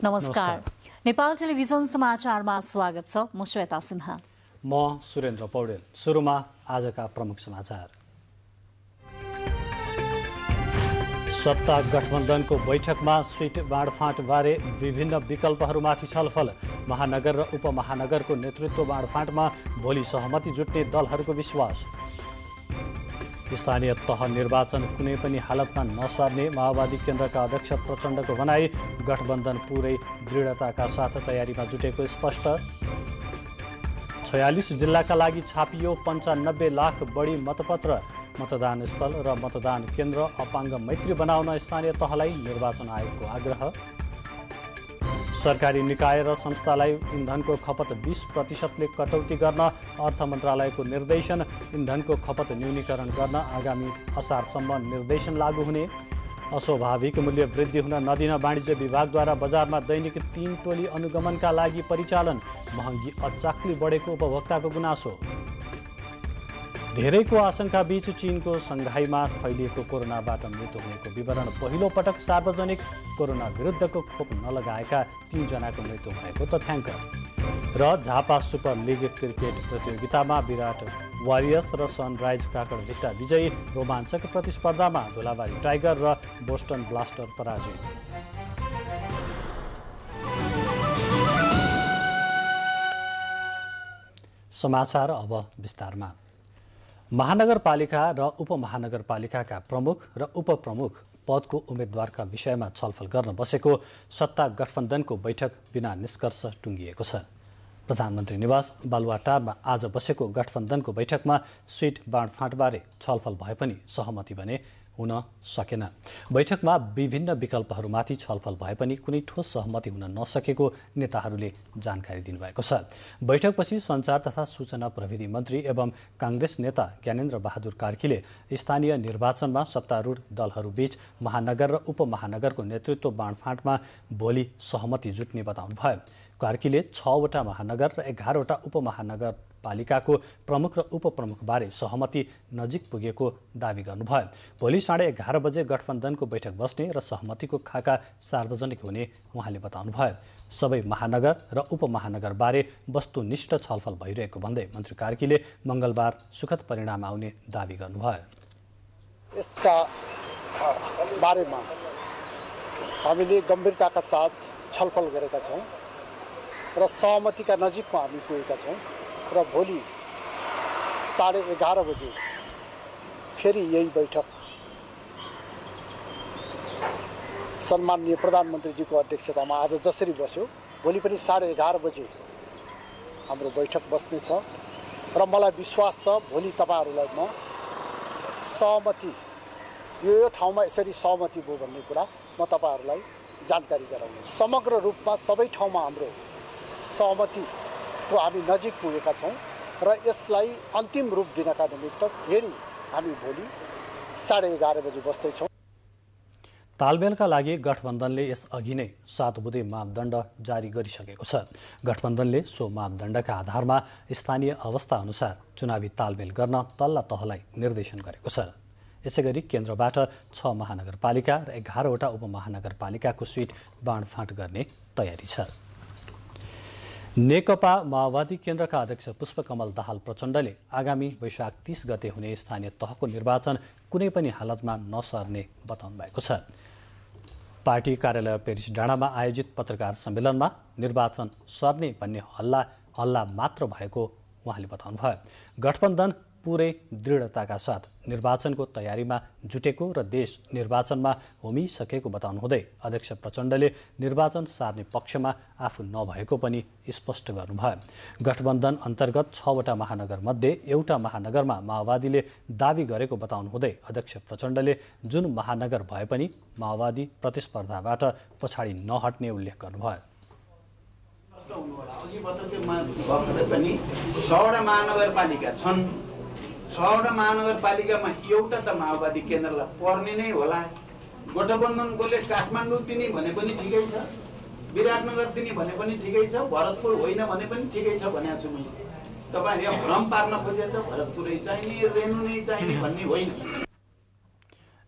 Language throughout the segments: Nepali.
नमस्कार। नेपाल टेलिभिजन समाचारमा स्वागत छ। म श्वेता सिन्हा। म सुरेन्द्र पौडेल। सुरुमा आजका प्रमुख समाचार। सत्ता गठबन्धनको बैठकमा सिट बाँडफाँटबारे विभिन्न विकल्पहरूमाथि छलफल। महानगर र उपमहानगरको नेतृत्व बाँडफाँटमा भोलि सहमति जुट्ने दलहरूको विश्वास। स्थानीय तह निर्वाचन कुनै पनि हालतमा नसर्ने माओवादी केन्द्रका अध्यक्ष प्रचण्डको भनाई। गठबन्धन पुरै दृढताका साथ तयारीमा जुटेको स्पष्ट। 46 जिल्लाका लागि छापियो 95 लाख बढी मतपत्र। मतदान स्थल र मतदान केन्द्र अपाङ्ग मैत्री बनाउन स्थानीय तहलाई निर्वाचन आयोगको आग्रह। सरकारी निकाय र संस्थालाई इन्धनको खपत 20% कटौती गर्न अर्थ मन्त्रालयको निर्देशन। इन्धनको खपत न्यूनीकरण गर्न आगामी असारसम्म निर्देशन लागू हुने। अस्वाभाविक मूल्य वृद्धि हुन नदिन वाणिज्य विभागद्वारा बजारमा दैनिक 3 टोली अनुगमनका लागि परिचालन। महँगी अचाक्ली बढेको उपभोक्ताको गुनासो। धेरैको आशंका बीच चीनको सङ्घाईमा फैलिएको कोरोनाबाट मृत्यु हुनेको विवरण। पहिलो पटक सार्वजनिक। कोरोना विरुद्धको खोप नलगाएका 3 जनाको मृत्यु भएको तथ्याङ्क। र झापा सुपर लिग क्रिकेट प्रतियोगितामा विराट वारियर्स र सनराइज काकडभिट्टा विजयी। रोमाञ्चक प्रतिस्पर्धामा धुलाबारी टाइगर र बोस्टन ब्लास्टर पराजित। समाचार अब विस्तारमा। महानगरपालिका र उपमहानगरपालिकाका प्रमुख र उपप्रमुख पदको उम्मेद्वारका विषयमा छलफल गर्न बसेको सत्ता गठबन्धनको बैठक बिना निष्कर्ष टुङ्गिएको छ। प्रधानमन्त्री निवास बालुवाटारमा आज बसेको गठबन्धनको बैठकमा सिट बाँडफाँटबारे छलफल भए पनि सहमति भने हुन सकेन। बैठकमा विभिन्न विकल्पहरूमाथि छलफल भए पनि कुनै ठोस सहमति हुन नसकेको नेताहरूले जानकारी दिनुभएको छ। बैठकपछि सञ्चार तथा सूचना प्रविधि मन्त्री एवं काङ्ग्रेस नेता ज्ञानेन्द्र बहादुर कार्कीले स्थानीय निर्वाचनमा सत्तारूढ दलहरूबीच महानगर र उपमहानगरको नेतृत्व बाँडफाँटमा भोलि सहमति जुट्ने बताउनुभयो। कार्कीले 6 वटा महानगर र 11 वटा उपमहानगरपालिकाको प्रमुख र उपप्रमुखबारे सहमति नजिक पुगेको दावी गर्नुभयो। भोलि 11:30 बजे गठबन्धनको बैठक बस्ने र सहमतिको खाका सार्वजनिक हुने उहाँले बताउनुभयो। सबै महानगर र उपमहानगरबारे वस्तुनिष्ठ छलफल भइरहेको भन्दै मन्त्री कार्कीले मङ्गलबार सुखद परिणाम आउने दावी गर्नुभयो। यसका बारेमा हामीले गम्भीरताका साथ छलफल गरेका छौँ र सहमतिका नजिकमा हामी पुगेका छौँ र भोलि 11:30 बजे फेरि यही बैठक सम्माननीय प्रधानमन्त्रीजीको अध्यक्षतामा आज जसरी बस्यो भोलि पनि 11:30 बजे हाम्रो बैठक बस्नेछ र मलाई विश्वास छ भोलि तपाईँहरूलाई म सहमति यो ठाउँमा यसरी सहमति भयो भन्ने कुरा म तपाईँहरूलाई जानकारी गराउने। समग्र रूपमा सबै ठाउँमा हाम्रो सहमतिको हामी नजिक पुगेका छौँ र यसलाई अन्तिम रूप दिनका निमित्त फेरि हामी भोलि 11:30 बजे बस्दैछौँ। तालमेलका लागि गठबन्धनले यसअघि नै 7 बुँदे मापदण्ड जारी गरिसकेको छ। गठबन्धनले सो मापदण्डका आधारमा स्थानीय अवस्था अनुसार चुनावी तालमेल गर्न तल्ला तहलाई निर्देशन गरेको छ। यसैगरी केन्द्रबाट 6 महानगरपालिका र 11 वटा उपमहानगरपालिकाको सिट बाँडफाँट गर्ने तयारी छ। नेकपा माओवादी केन्द्रका अध्यक्ष पुष्पकमल दाहाल प्रचण्डले आगामी वैशाख 30 गते हुने स्थानीय तहको निर्वाचन कुनै पनि हालतमा नसर्ने बताउनु भएको छ। पार्टी कार्यालय पेरिस डाँडामा आयोजित पत्रकार सम्मेलनमा निर्वाचन सर्ने भन्ने हल्ला मात्र भएको उहाँले बताउनुभयो। गठबन्धन पुरै दृढताका साथ निर्वाचनको तयारीमा जुटेको र देश निर्वाचनमा होमिसकेको बताउनुहुँदै अध्यक्ष प्रचण्डले निर्वाचन सार्ने पक्षमा आफू नभएको पनि स्पष्ट गर्नुभयो। गठबन्धन अन्तर्गत 6 वटा महानगरमध्ये एउटा महानगरमा माओवादीले दावी गरेको बताउनुहुँदै अध्यक्ष प्रचण्डले जुन महानगर भए पनि माओवादी प्रतिस्पर्धाबाट पछाडि नहट्ने उल्लेख गर्नुभयो। पनि 6 वटा महानगरपालिका छन्। 6 वटा महानगरपालिकामा एउटा त माओवादी केन्द्रलाई पर्ने नै होला। गठबन्धनकोले काठमाडौँ दिने भने पनि ठिकै छ, विराटनगर दिने भने पनि ठिकै छ, भरतपुर होइन भने पनि ठिकै छ भनेको छु मैले। तपाईँहरूले भ्रम पार्न खोजेको छ भरतपुरै चाहिने रेणु नै चाहिने भन्ने होइन।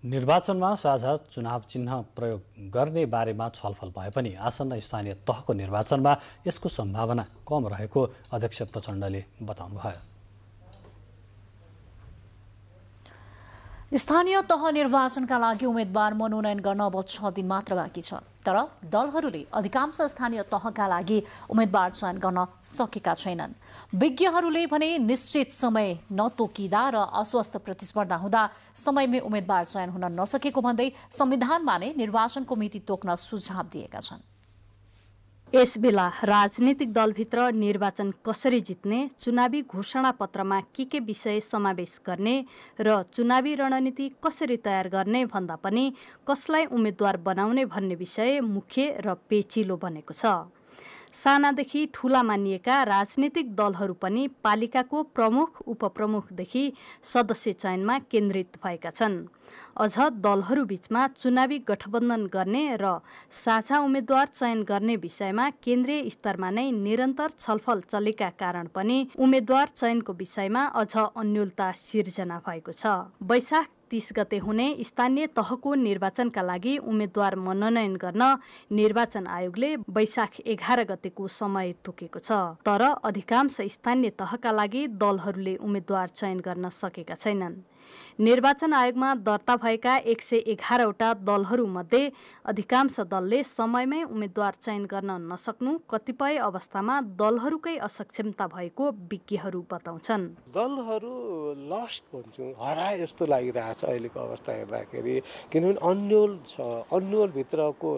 निर्वाचनमा साझा चुनाव चिन्ह प्रयोग गर्ने बारेमा छलफल भए पनि आसन्न स्थानीय तहको निर्वाचनमा यसको सम्भावना कम रहेको अध्यक्ष प्रचण्डले बताउनुभयो। स्थानीय तह निर्वाचनका लागि उम्मेद्वार मनोनयन गर्न अब 6 दिन मात्र बाँकी छ। तर दलहरूले अधिकांश स्थानीय तहका लागि उम्मेद्वार चयन गर्न सकेका छैनन्। विज्ञहरूले भने निश्चित समय नतोकिँदा र अस्वस्थ प्रतिस्पर्धा हुँदा समयमै उम्मेद्वार चयन हुन नसकेको भन्दै संविधानमा नै निर्वाचनको मिति तोक्न सुझाव दिएका छन्। यसबेला राजनीतिक दलभित्र निर्वाचन कसरी जित्ने, चुनावी घोषणा पत्रमा के विषय समावेश गर्ने र चुनावी रणनीति कसरी तयार गर्ने भन्दा पनि कसलाई उम्मेद्वार बनाउने भन्ने विषय मुख्य र पेचिलो बनेको छ। सानादेखि ठूला मानिएका राजनीतिक दलहरू पनि पालिकाको प्रमुख उपप्रमुखदेखि सदस्य चयनमा केन्द्रित भएका छन्। अझ दलहरू बीचमा चुनावी गठबन्धन गर्ने र साझा उम्मेद्वार चयन गर्ने विषयमा केन्द्रीय स्तरमा नै निरन्तर छलफल चलेका कारण पनि उम्मेद्वार चयनको विषयमा अझ अन्योलता सिर्जना भएको छ। वैशाख 30 गते हुने स्थानीय तहको निर्वाचनका लागि उम्मेद्वार मनोनयन गर्न निर्वाचन आयोगले वैशाख 11 गतेको समय तोकेको छ। तर अधिकांश स्थानीय तहका लागि दलहरूले उम्मेद्वार चयन गर्न सकेका छैनन्। निर्वाचन आयोगमा दर्ता भएका 111 वटा दलहरू मध्ये अधिकांश दलले समयमै उम्मेद्वार चयन गर्न नसक्नु कतिपय अवस्थामा दलहरूकै असक्षमता भएको विज्ञहरू बताउँछन्। दलहरू लस्ट भन्छु हराए जस्तो लागिरहेछ अहिलेको अवस्था हेर्दाखेरि, किनभने अन्यल छ, अन्यलभित्रको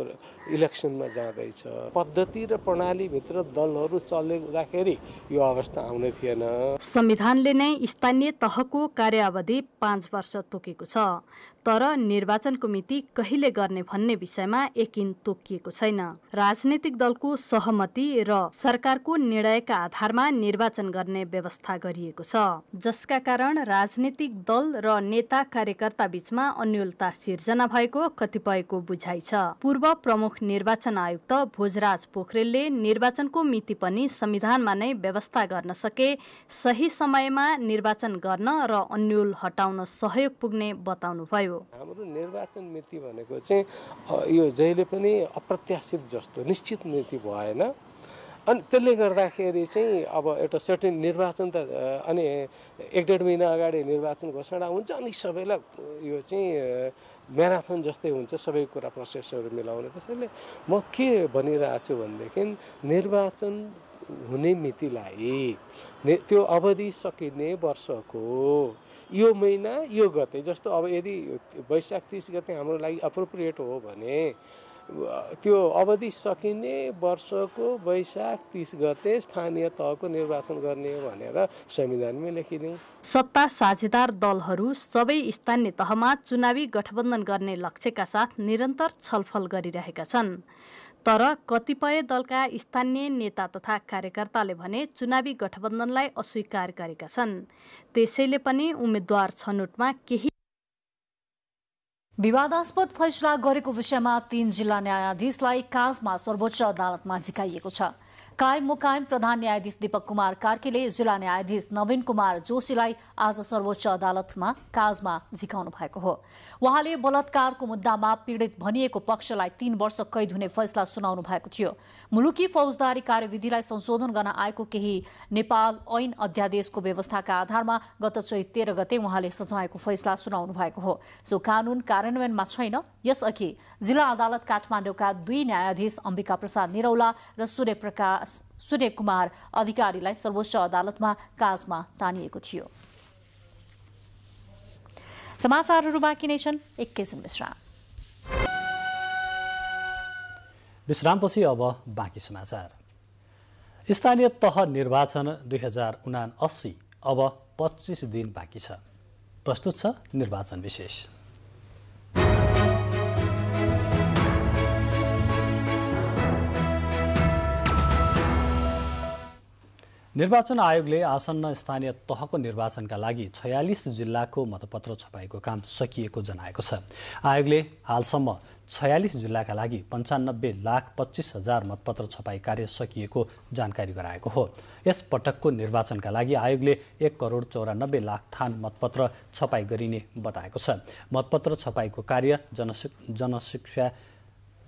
इलेक्सनमा जाँदैछ। पद्धति र प्रणालीभित्र दलहरू चल्दाखेरि यो अवस्था आउने थिएन। संविधानले नै स्थानीय तहको कार्यावधि 5 वर्ष तोकेको छ। तर निर्वाचनको मिति कहिले गर्ने भन्ने विषयमा यकिन तोकिएको छैन। राजनीतिक दलको सहमति र सरकारको निर्णयका आधारमा निर्वाचन गर्ने व्यवस्था गरिएको छ, जसका कारण राजनीतिक दल र नेता कार्यकर्ता बीचमा अन्योलता सिर्जना भएको कतिपयको बुझाइ छ। पूर्व प्रमुख निर्वाचन आयुक्त भोजराज पोखरेलले निर्वाचनको मिति पनि संविधानमा नै व्यवस्था गर्न सके सही समयमा निर्वाचन गर्न र अन्यल हटाउन सहयोग पुग्ने बताउनुभयो। हाम्रो निर्वाचन मिति भनेको चाहिँ यो जहिले पनि अप्रत्याशित जस्तो निश्चित मिति भएन। अनि त्यसले गर्दाखेरि चाहिँ अब एउटा सर्टेन निर्वाचन त अनि 1-1.5 महिना अगाडि निर्वाचन घोषणा हुन्छ, अनि सबैलाई यो चाहिँ म्याराथन जस्तै हुन्छ सबै कुरा प्रोसेसहरू मिलाउने। त्यसैले म के भनिरहेको छु भनेदेखि निर्वाचन हुने मितिलाई त्यो अवधि सकिने वर्षको यो महिना यो गते, जस्तो अब यदि वैशाख 30 गते हाम्रो लागि अप्रोप्रिएट हो भने त्यो अवधि सकिने वर्षको वैशाख 30 गते स्थानीय तहको निर्वाचन गर्ने हो भनेर संविधानमै लेखिदिउँ। सत्ता साझेदार दलहरू सबै स्थानीय तहमा चुनावी गठबन्धन गर्ने लक्ष्यका साथ निरन्तर छलफल गरिरहेका छन्। तर कतिपय दलका स्थानीय नेता तथा कार्यकर्ताले भने चुनावी गठबन्धनलाई अस्वीकार गरेका छन्। त्यसैले पनि उम्मेद्वार छनौटमा केही विवादास्पद फैसला गरेको विषयमा 3 जिल्ला न्यायाधीशलाई काजमा सर्वोच्च अदालतमा झिकाइएको छ। कायम मुकायम प्रधान न्यायाधीश दीपक कुमार कार्कीले जिल्ला न्यायाधीश नवीन कुमार जोशीलाई आज सर्वोच्च अदालतमा काजमा झिकाउनु भएको हो। उहाँले बलात्कारको मुद्दामा पीडित भनिएको पक्षलाई 3 वर्ष कैद हुने फैसला सुनाउनु भएको थियो। मुलुकी फौजदारी कार्यविधिलाई संशोधन गर्न आएको केही नेपाल ऐन अध्यादेशको व्यवस्थाका आधारमा गत चैत 13 गते उहाँले सजायको फैसला सुनाउनु भएको हो। सो कानून कार्यान्वयनमा छैन। यसअघि जिल्ला अदालत काठमाडौँका 2 न्यायाधीश अम्बिका प्रसाद निरौला र सूर्य कुमार अधिकारीलाई सर्वोच्च अदालतमा काजमा तानिएको थियो। समाचारहरू बाँकी नै छन्, एकैछिन विश्राम। विश्रामपछि अब बाँकी समाचार। स्थानीय तह निर्वाचन 2079 अब 25 दिन बाँकी छ। प्रस्तुत छ निर्वाचन विशेष। निर्वाचन आयोगले आसन्न स्थानीय तहको निर्वाचनका लागि 46 जिल्लाको मतपत्र छपाईको काम सकिएको जनाएको छ। आयोगले हालसम्म 46 जिल्लाका लागि 95,25,000 मतपत्र छपाई कार्य सकिएको जानकारी गराएको हो। यस पटकको निर्वाचनका लागि आयोगले 1,94,00,000 थान मतपत्र छपाई गरिने बताएको छ। मतपत्र छपाईको कार्य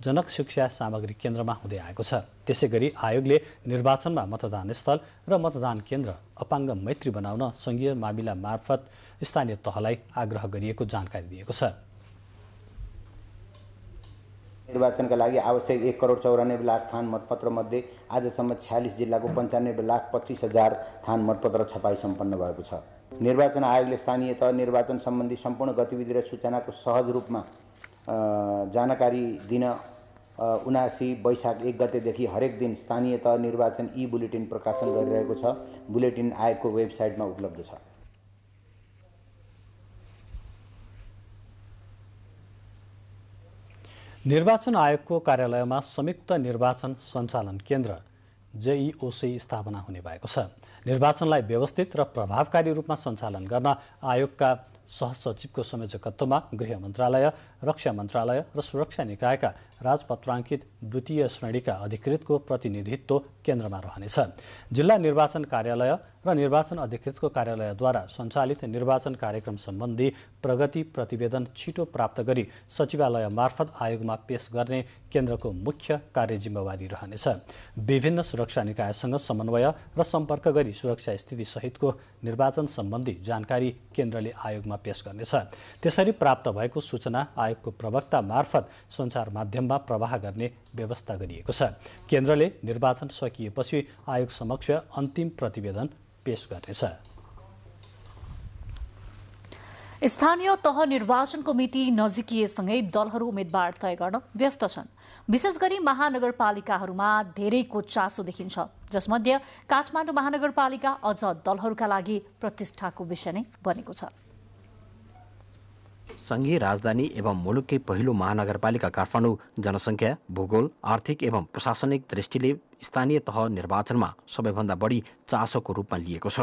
जनक शिक्षा सामग्री केन्द्रमा हुँदै आएको छ। त्यसैगरी आयोगले निर्वाचनमा मतदान स्थल र मतदान केन्द्र अपाङ्ग मैत्री बनाउन संघीय मामिला मार्फत स्थानीय तहलाई आग्रह गरिएको जानकारी दिएको छ। निर्वाचनका लागि आवश्यक 1,94,00,000 थान मतपत्र मध्ये आजसम्म 46 जिल्लाको 95,25,000 थान मतपत्र छपाई सम्पन्न भएको छ। निर्वाचन आयोगले स्थानीय तह निर्वाचन सम्बन्धी सम्पूर्ण गतिविधि र सूचनाको सहज रूपमा जानकारी दिन 79 वैशाख 1 गतेदेखि हरेक दिन स्थानीय तह निर्वाचन बुलेटिन प्रकाशन गरिरहेको छ। बुलेटिन आयोगको वेबसाइटमा उपलब्ध छ। निर्वाचन आयोगको कार्यालयमा संयुक्त निर्वाचन सञ्चालन केन्द्र JEOC स्थापना हुने भएको छ। निर्वाचनलाई व्यवस्थित र प्रभावकारी रूपमा सञ्चालन गर्न आयोगका सहसचिवको संयोजकत्वमा गृह मन्त्रालय, रक्षा मन्त्रालय र सुरक्षा निकायका राजपत्राङ्कित द्वितीय श्रेणीका अधिकृतको प्रतिनिधित्व केन्द्रमा रहनेछ। जिल्ला निर्वाचन कार्यालय र निर्वाचन अधिकृतको कार्यालयद्वारा सञ्चालित निर्वाचन कार्यक्रम सम्बन्धी प्रगति प्रतिवेदन छिटो प्राप्त गरी सचिवालय मार्फत आयोगमा पेश गर्ने केन्द्रको मुख्य कार्य जिम्मेवारी रहनेछ। विभिन्न सुरक्षा निकायसँग समन्वय र सम्पर्क गरी सुरक्षा स्थिति सहितको निर्वाचन सम्बन्धी जानकारी केन्द्रले आयोगमा पेश गर्नेछ। त्यसरी प्राप्त भएको सूचना आयोगको प्रवक्ता मार्फत सञ्चार माध्यममा प्रवाह गर्ने व्यवस्था गरिएको छ। केन्द्रले निर्वाचन सकिएपछि आयोग समक्ष अन्तिम प्रतिवेदन पेश गर्नेछ। स्थानीय तह निर्वाचनको मिति नजिकिएसँगै दलहरू उम्मेद्वार तय गर्न व्यस्त छन्। विशेष गरी महानगरपालिकाहरूमा धेरैको चासो देखिन्छ, जसमध्ये काठमाडौँ महानगरपालिका अझ दलहरूका लागि प्रतिष्ठाको विषय नै बनेको छ। संघीय राजधानी एवं मुलुककै पहिलो महानगरपालिका काठमाडौँ जनसङ्ख्या, भूगोल, आर्थिक एवं प्रशासनिक दृष्टिले स्थानीय तह निर्वाचनमा सबैभन्दा बढी चासोको रूपमा लिएको छ।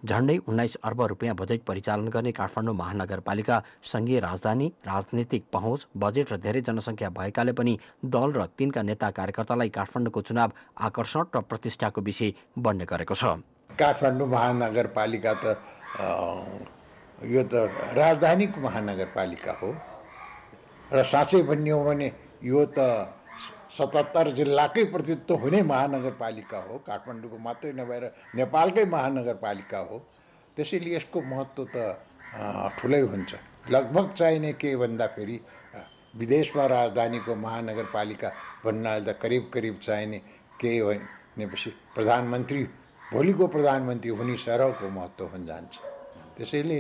झण्डै 19 अर्ब रुपियाँ बजेट परिचालन गर्ने काठमाडौँ महानगरपालिका संघीय राजधानी, राजनीतिक पहुँच, बजेट र धेरै जनसङ्ख्या भएकाले पनि दल र तिनका नेता कार्यकर्तालाई काठमाडौँको चुनाव आकर्षण र प्रतिष्ठाको विषय बन्ने गरेको छ। काठमाडौँ महानगरपालिका त यो त राजधानीको महानगरपालिका हो र साँच्चै भन्ने हो भने यो त 77 जिल्लाकै प्रतिनिधित्व हुने महानगरपालिका हो। काठमाडौँको मात्रै नभएर नेपालकै महानगरपालिका हो। त्यसैले यसको महत्त्व त ठुलै हुन्छ। लगभग चाहिने के भन्दाखेरि विदेशमा राजधानीको महानगरपालिका भन्नाले त करिब चाहिने के भनेपछि प्रधानमन्त्री, भोलिको प्रधानमन्त्री हुने सरहको महत्त्व हुन जान्छ। त्यसैले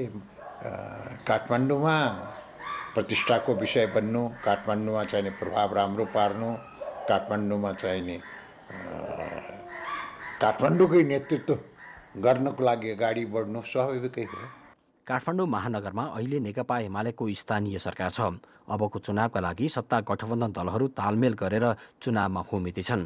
काठमाडौँमा प्रतिष्ठाको विषय बन्नु, काठमाडौँमा चाहिने प्रभाव राम्रो पार्नु, काठमाडौँमा चाहिने काठमाडौँकै नेतृत्व गर्नको लागि अगाडि बढ्नु स्वाभाविकै हो। काठमाडौँ महानगरमा अहिले नेकपा एमालेको स्थानीय सरकार छ। अबको चुनावका लागि सत्ता गठबन्धन दलहरू तालमेल गरेर चुनावमा उम्मेदिछन्।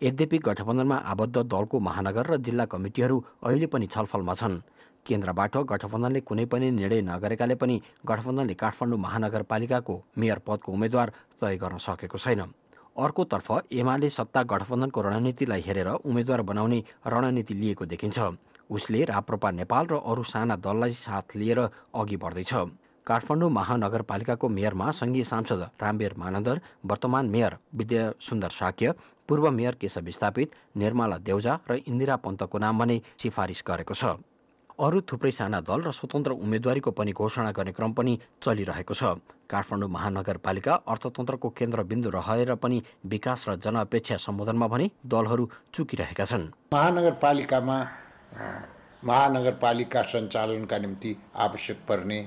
यद्यपि गठबन्धनमा आबद्ध दलको महानगर र जिल्ला कमिटीहरू अहिले पनि छलफलमा छन्। केन्द्रबाट गठबन्धनले कुनै पनि निर्णय नगरेकाले पनि गठबन्धनले काठमाडौँ महानगरपालिकाको मेयर पदको उम्मेद्वार तय गर्न सकेको छैन। अर्कोतर्फ एमाले सत्ता गठबन्धनको रणनीतिलाई हेरेर उम्मेद्वार बनाउने रणनीति लिएको देखिन्छ। उसले राप्रपा नेपाल र अरू साना दललाई साथ लिएर अघि बढ्दैछ। काठमाडौँ महानगरपालिकाको मेयरमा संघीय सांसद रामवीर मानन्दर, वर्तमान मेयर विद्या सुन्दर साक्य, पूर्व मेयर केशव विस्थापित, निर्मला देउजा र इन्दिरा पन्तको नाम भने सिफारिस गरेको छ। अरू थुप्रै साना दल र स्वतन्त्र उम्मेदवारीको पनि घोषणा गर्ने क्रम पनि चलिरहेको छ। काठमाडौँ महानगरपालिका अर्थतन्त्रको केन्द्रबिन्दु रहेर पनि विकास र जनअपेक्षा सम्बोधनमा भने दलहरू चुकिरहेका छन्। महानगरपालिकामा महानगरपालिका सञ्चालनका निम्ति आवश्यक पर्ने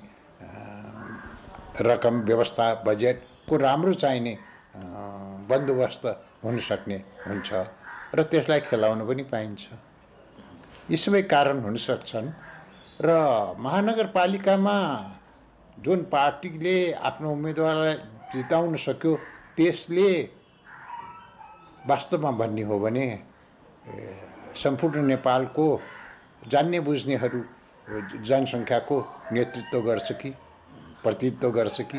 रकम, व्यवस्था, बजेटको राम्रो चाहिने बन्दोबस्त हुन सक्ने हुन्छ र त्यसलाई खेलाउन पनि पाइन्छ। यी सबै कारण हुन सक्छन् र महानगरपालिकामा जुन पार्टीले आफ्नो उम्मेदवारलाई जिताउन सक्यो त्यसले वास्तवमा भन्ने हो भने सम्पूर्ण नेपालको जान्ने बुझ्नेहरू जनसङ्ख्याको नेतृत्व गर्छ कि प्रतिनिधित्व गर्छ कि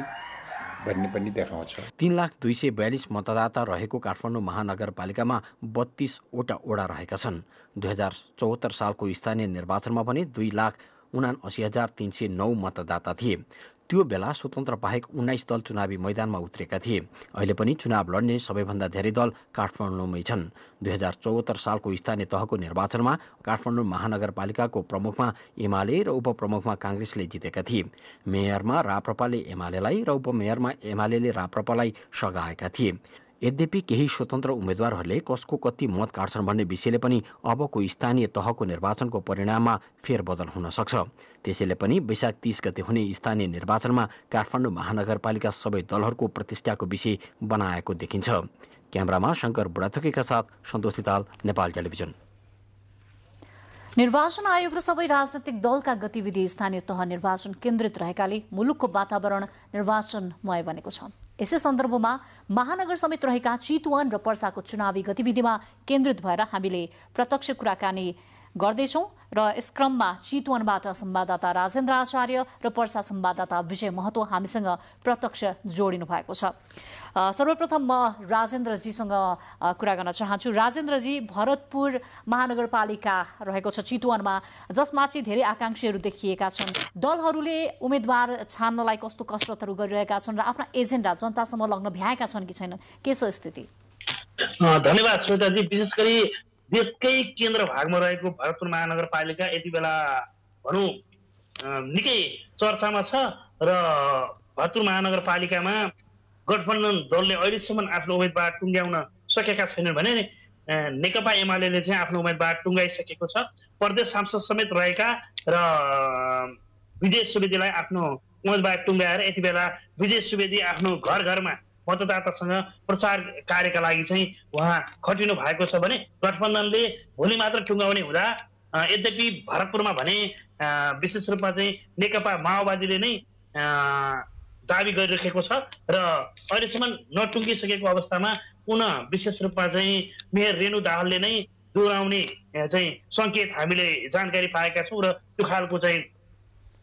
भन्ने पनि देखाउँछ। 3,242,000 मतदाता रहेको काठमाडौँ महानगरपालिकामा 32वटा वडा रहेका छन्। 2074 सालको स्थानीय निर्वाचनमा भने 2,79,309 मतदाता थिए। त्यो बेला स्वतन्त्र बाहेक 19 दल चुनावी मैदानमा उत्रेका थिए। अहिले पनि चुनाव लड्ने सबैभन्दा धेरै दल काठमाडौँमै छन्। 2074 सालको स्थानीय तहको निर्वाचनमा काठमाडौँ महानगरपालिकाको प्रमुखमा एमाले र उपप्रमुखमा काङ्ग्रेसले जितेका थिए। मेयरमा राप्रपाले एमालेलाई र उपमेयरमा एमाले राप्रपालाई सघाएका थिए। यद्यपि केही स्वतन्त्र उम्मेद्वारहरूले कसको कति मत काट्छन् भन्ने विषयले पनि अबको स्थानीय तहको निर्वाचनको परिणाममा फेरबदल हुन सक्छ। त्यसैले पनि वैशाख 30 गते हुने स्थानीय निर्वाचनमा काठमाडौँ महानगरपालिका सबै दलहरूको प्रतिष्ठाको विषय बनाएको देखिन्छ। क्यामेरामा शङ्कर बुढाथोकीका साथ सन्तोष लिताल, नेपाल टेलिभिजन। निर्वाचन आयोग र सबै राजनैतिक दलका गतिविधि स्थानीय तह निर्वाचन केन्द्रित रहेकाले मुलुकको वातावरण निर्वाचनमय बनेको छ। यसै सन्दर्भमा महानगर समेत रहेका चितवन र पर्साको चुनावी गतिविधिमा केन्द्रित भएर हामीले प्रत्यक्ष कुराकानी गर्दैछौँ र यस क्रममा चितवनबाट संवाददाता राजेन्द्र आचार्य र पर्सा संवाददाता विजय महतो हामीसँग प्रत्यक्ष जोडिनु भएको छ। सर्वप्रथम म राजेन्द्रजीसँग कुरा गर्न चाहन्छु। राजेन्द्रजी, भरतपुर महानगरपालिका रहेको छ चितवनमा, जसमा चाहिँ धेरै आकांक्षीहरू देखिएका छन्। दलहरूले उम्मेद्वार छान्नलाई कस्तो कसरतहरू गरिरहेका छन् र आफ्ना एजेन्डा जनतासम्म लग्न भ्याएका छन् कि छैनन्, के छ स्थिति? धन्यवाद श्वेताजी। विशेष गरी देशकै केन्द्र भागमा रहेको भरतपुर महानगरपालिका यति बेला भनौँ निकै चर्चामा छ र भरतपुर महानगरपालिकामा गठबन्धन दलले अहिलेसम्म आफ्नो उम्मेदवार टुङ्ग्याउन सकेका छैनन् भने नेकपा एमाले चाहिँ आफ्नो उम्मेदवार टुङ्गाइसकेको छ। प्रदेश सांसद समेत रहेका र विजय सुवेदीलाई आफ्नो उम्मेदवार टुङ्गाएर यति बेला विजय सुवेदी आफ्नो घर घरमा मतदातासँग प्रचार कार्यका लागि चाहिँ उहाँ खटिनु भएको छ भने गठबन्धनले भोलि मात्र टुङ्गाउने हुँदा यद्यपि भरतपुरमा भने विशेष रूपमा चाहिँ नेकपा माओवादीले नै दाबी गरिरहेको छ र अहिलेसम्म नटुङ्गिसकेको अवस्थामा पुनः विशेष रूपमा चाहिँ मेयर रेणु दाहालले नै दोहोऱ्याउने चाहिँ सङ्केत हामीले जानकारी पाएका छौँ र त्यो खालको चाहिँ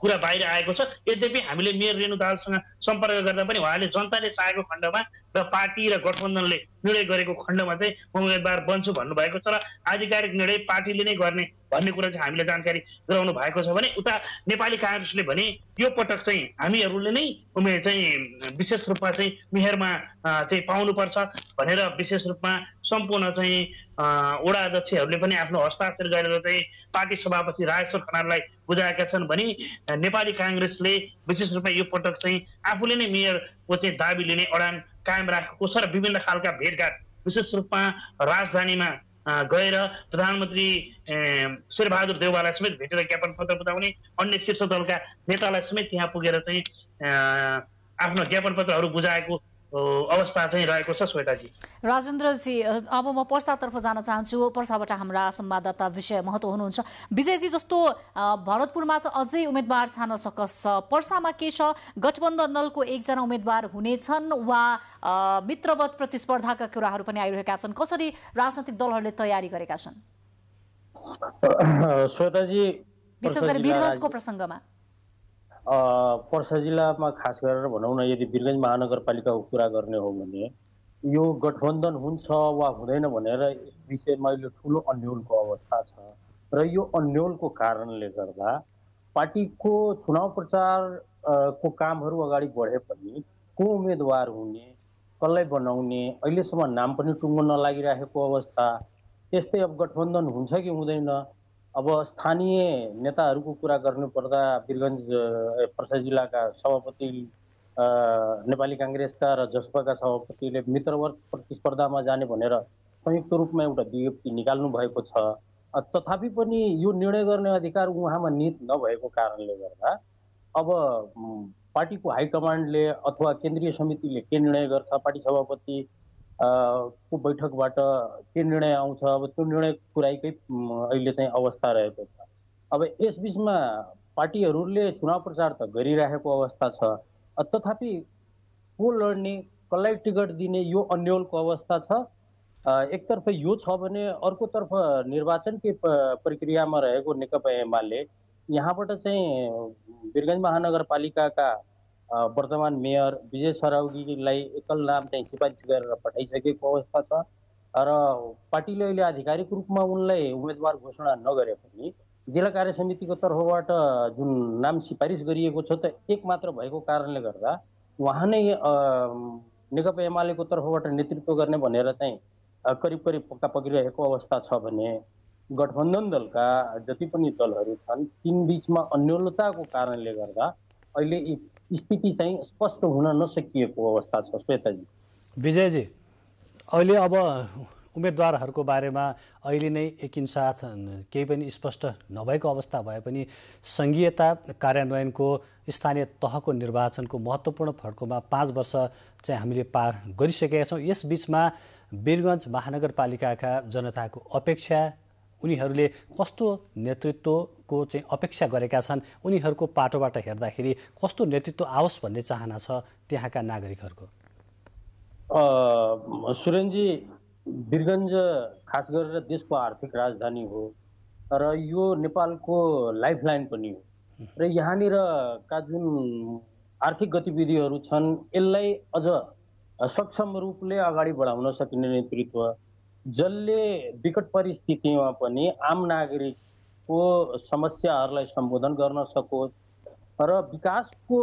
कुरा बाहिर आएको छ। यद्यपि हामीले मेयर रेणु दाहालसँग सम्पर्क गर्दा पनि उहाँले जनताले चाहेको खण्डमा र पार्टी र गठबन्धनले निर्णय गरेको खण्डमा चाहिँ म उम्मेदवार बन्छु भन्नुभएको छ र आधिकारिक निर्णय पार्टीले नै गर्ने भन्ने कुरा चाहिँ हामीले जानकारी गराउनु भएको छ भने उता नेपाली काङ्ग्रेसले भने यो पटक चाहिँ हामीहरूले नै चाहिँ विशेष रूपमा चाहिँ मेयरमा चाहिँ पाउनुपर्छ भनेर विशेष रूपमा सम्पूर्ण चाहिँ वडा अध्यक्षहरूले पनि आफ्नो हस्ताक्षर गरेर चाहिँ पार्टी सभापति राजेश्वर खनाललाई बुझाएका छन् भने नेपाली काङ्ग्रेसले विशेष रूपमा यो पटक चाहिँ आफूले नै मेयरको चाहिँ दाबी लिने अडान कायम राखेको छ र विभिन्न खालका भेटघाट विशेष रूपमा राजधानीमा गएर प्रधानमन्त्री शेरबहादुर देउवालाई समेत भेटेर ज्ञापन पत्र बुझाउने, अन्य शीर्ष दलका नेतालाई समेत त्यहाँ पुगेर चाहिँ आफ्नो ज्ञापन पत्रहरू बुझाएको अवस्था चाहिँ रहेको छ। श्वेताजी, राजेन्द्रजी, अब म पर्सातर्फ जान चाहन्छु। पर्साबाट हाम्रा संवाददाता विजय महतो हुनुहुन्छ। विजयजी, जस्तो भरतपुरमा त अझै उम्मेदवार छान्न सक्छ, पर्सामा के छ? गठबन्धन दलको एकजना उम्मेदवार हुनेछन् वा मित्रवत प्रतिस्पर्धाका कुराहरू पनि आइरहेका छन्? कसरी राजनैतिक दलहरूले तयारी गरेका छन्? श्वेताजी, विशेष गरी वीरगञ्जको प्रसङ्गमा पर्सा जिल्लामा खास गरेर भनौँ न, यदि वीरगञ्ज महानगरपालिकाको कुरा गर्ने हो भने यो गठबन्धन हुन्छ वा हुँदैन भनेर यस विषयमा अहिले ठुलो अन्योलको अवस्था छ र यो अन्योलको कारणले गर्दा पार्टीको चुनाव प्रचारको कामहरू अगाडि बढे पनि को उम्मेदवार हुने, कसलाई बनाउने, अहिलेसम्म नाम पनि टुङ्गो नलागिरहेको अवस्था। त्यस्तै अब गठबन्धन हुन्छ कि हुँदैन। अब स्थानीय नेताहरूको कुरा गर्नुपर्दा वीरगञ्ज पर्सा जिल्लाका सभापति नेपाली काङ्ग्रेसका र जसपाका सभापतिले मित्रवर्ग प्रतिस्पर्धामा जाने भनेर संयुक्त रूपमा एउटा विज्ञप्ति निकाल्नु भएको छ। तथापि पनि यो निर्णय गर्ने अधिकार उहाँमा निहित नभएको कारणले गर्दा अब पार्टीको हाइकमान्डले अथवा केन्द्रीय समितिले के निर्णय गर्छ, पार्टी सभापति को बैठकबाट के निर्णय आउँछ, अब त्यो निर्णय कुराकै अहिले चाहिँ अवस्था रहेको छ। अब यस बिचमा पार्टीहरूले चुनाव प्रचार त गरिरहेको अवस्था छ, तथापि को लड्ने, कसलाई टिकट दिने, यो अन्योलको अवस्था छ। एकतर्फ यो छ भने अर्कोतर्फ निर्वाचनकै प्रक्रियामा रहेको नेकपा एमाले यहाँबाट चाहिँ वीरगञ्ज महानगरपालिकाका वर्तमान मेयर विजय सराउगीलाई एकल नाम चाहिँ सिफारिस गरेर पठाइसकेको अवस्था छ र पार्टीले अहिले आधिकारिक रूपमा उनलाई उम्मेदवार घोषणा नगरे पनि जिल्ला कार्य समितिको तर्फबाट जुन नाम सिफारिस गरिएको छ त एक मात्र भएको कारणले गर्दा उहाँ नै नेकपा एमालेको तर्फबाट नेतृत्व गर्ने भनेर चाहिँ करिब करिब पक्का पकिरहेको अवस्था छ भने गठबन्धन दलका जति पनि दलहरू छन् तीन बीचमा अन्योलताको कारणले गर्दा अहिले स्थिति चाहिँ स्पष्ट हुन नसकिएको अवस्था छ। श्वेताजी, विजयजी, अहिले अब उम्मेदवारहरूको बारेमा अहिले नै एकिनसाथ केही पनि स्पष्ट नभएको अवस्था भए पनि सङ्घीयता कार्यान्वयनको स्थानीय तहको निर्वाचनको महत्त्वपूर्ण फड्कोमा 5 वर्ष चाहिँ हामीले पार गरिसकेका छौँ। यस बिचमा वीरगञ्ज महानगरपालिकाका जनताको अपेक्षा, उनीहरूले कस्तो नेतृत्वको चाहिँ अपेक्षा गरेका छन्, उनीहरूको पाटोबाट हेर्दाखेरि कस्तो नेतृत्व आओस् भन्ने चाहना छ त्यहाँका नागरिकहरूको? सुरेनजी, वीरगञ्ज खास गरेर देशको आर्थिक राजधानी हो र यो नेपालको लाइफलाइन पनि हो र यहाँनिर का जुन आर्थिक गतिविधिहरू छन् यसलाई अझ सक्षम रूपले अगाडि बढाउन सकिने नेतृत्व, जसले विकट परिस्थितिमा पनि आम नागरिकको समस्याहरूलाई सम्बोधन गर्न सकोस् र विकासको